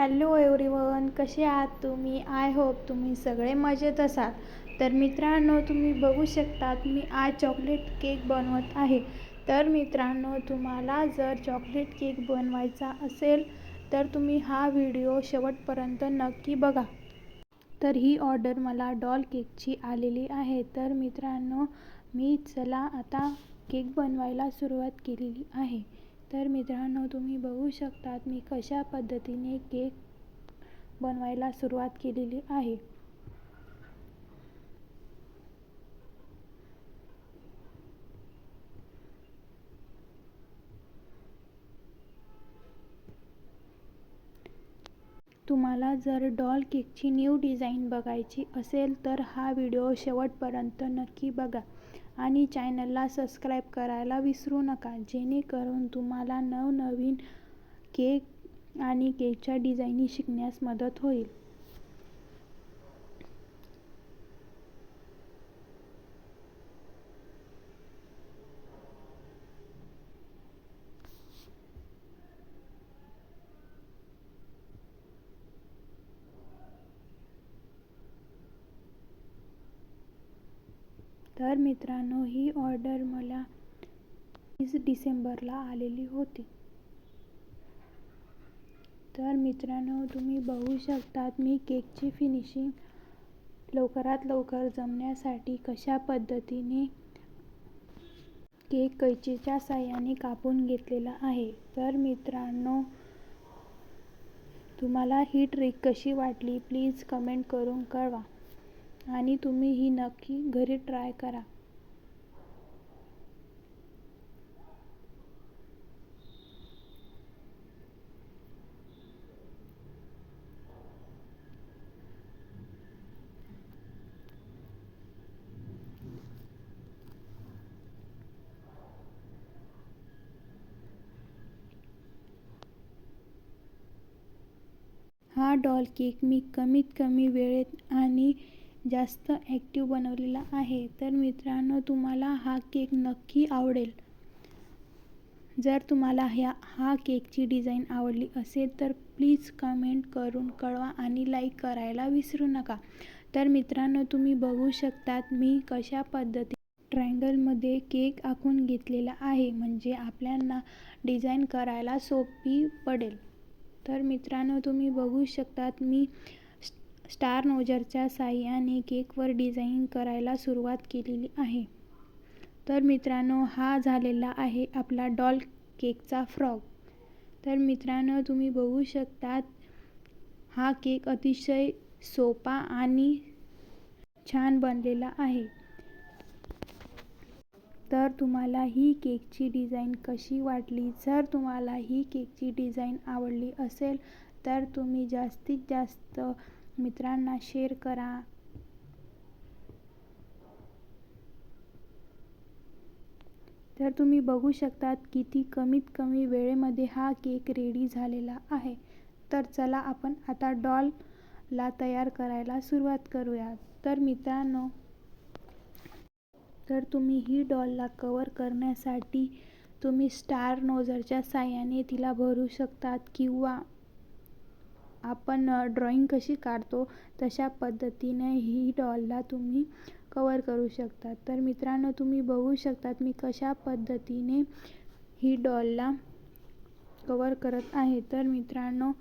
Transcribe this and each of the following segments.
Hello everyone, कसे आहात तुम्ही? आय होप तुम्ही सगळे मजेत असाल. तर मित्रांनो, तुम्ही बघू शकतात मी आज चॉकलेट केक बनवत आहे. तर मित्रांनो, तुम्हाला जर चॉकलेट केक बनवायचा असेल तर तुम्ही हा व्हिडिओ शेवटपर्यंत नक्की बघा. तर ही ऑर्डर मला डॉल केकची आलेली आहे. तर मित्रांनो, मी चला आता केक बनवायला सुरुवात केलेली आहे. तर मित्रांनो, तुम्ही बघू शकतात मी कशा पद्धतीने केक बनवायला सुरुवात केलेली आहे. तुम्हाला जर डॉल केकची न्यू डिझाईन बघायची असेल तर हा व्हिडिओ शेवटपर्यंत नक्की बघा आणि चॅनलला सबस्क्राईब करायला विसरू नका, जेणेकरून तुम्हाला नवनवीन केक आणि केकच्या डिझाईनी शिकण्यास मदत होईल. तर मित्रांनो, ही ऑर्डर मला 30 डिसेंबरला आलेली होती. तर मित्रांनो, तुम्ही बघू शकतात मी केकची फिनिशिंग लवकरात लवकर जमण्यासाठी कशा पद्धतीने केक कैचीच्या साहाय्याने कापून घेतलेला आहे. तर मित्रांनो, तुम्हाला ही ट्रिक कशी वाटली प्लीज कमेंट करून कळवा आणि तुम्ही ही नक्की घरी ट्राय करा. हा डॉल केक मी कमीत कमी वेळेत आणि जास्त ॲक्टिव्ह बनवलेला आहे. तर मित्रांनो, तुम्हाला हा केक नक्की आवडेल. जर तुम्हाला हा केकची डिझाईन आवडली असेल तर प्लीज कमेंट करून कळवा आणि लाईक करायला विसरू नका. तर मित्रांनो, तुम्ही बघू शकतात मी कशा पद्धतीने ट्रायंगलमध्ये केक आखून घेतलेला आहे, म्हणजे आपल्याला डिझाईन करायला सोपी पडेल. तर मित्रांनो, तुम्ही बघू शकतात मी स्टार नोजरच्या साहाय्याने केकवर डिझाईन करायला सुरुवात केलेली आहे. तर मित्रांनो, हा झालेला आहे आपला डॉल केकचा फ्रॉग. तर मित्रांनो, तुम्ही बघू शकतात हा केक अतिशय सोपा आणि छान बनलेला आहे. तर तुम्हाला ही केकची डिझाईन कशी वाटली? जर तुम्हाला ही केकची डिझाईन आवडली असेल तर तुम्ही जास्तीत जास्त मित्रांना शेअर करा. तर तुम्ही बघू शकतात किती कमीत कमी वेळेमध्ये हा केक रेडी झालेला आहे. तर चला आपण आता डॉलला तयार करायला सुरुवात करूया. तर मित्रांनो, तर तुम्ही ही डॉलला कवर करण्यासाठी तुम्ही स्टार नोजरच्या साहाय्याने तिला भरू शकतात किंवा आपण ड्रॉइंग कशी काढतो तशा पद्धतीने ही डॉलला तुम्ही कवर करू शकता. तर मित्रांनो, तुम्ही बघू शकतात मी कशा पद्धतीने ही डॉलला कवर करत आहे. तर मित्रांनो,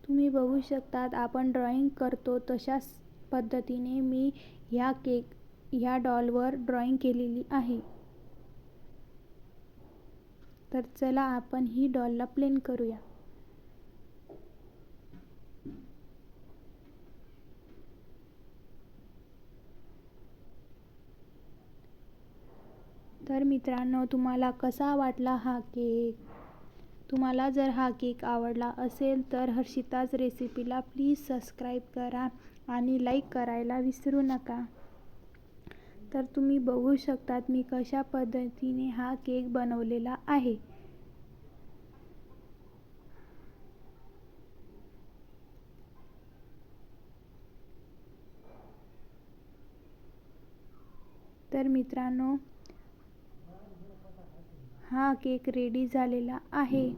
तुम्ही बघू शकतात आपण ड्रॉइंग करतो तशाच पद्धतीने मी ह्या डॉलवर ड्रॉइंग केलेली आहे. तर चला आपण ही डॉलला प्लेन करूया. तर मित्रांनो, तुम्हाला कसा वाटला हा केक? तुम्हाला जर हा केक आवडला असेल तर हर्षिताज रेसिपीला प्लीज सबस्क्राईब करा आणि लाईक करायला विसरू नका. तर तुम्ही बघू शकतात मी कशा पद्धतीने हा केक बनवलेला आहे. तर मित्रांनो, हा केक रेडी झालेला आहे.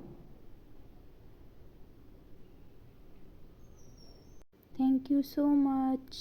Thank you so much.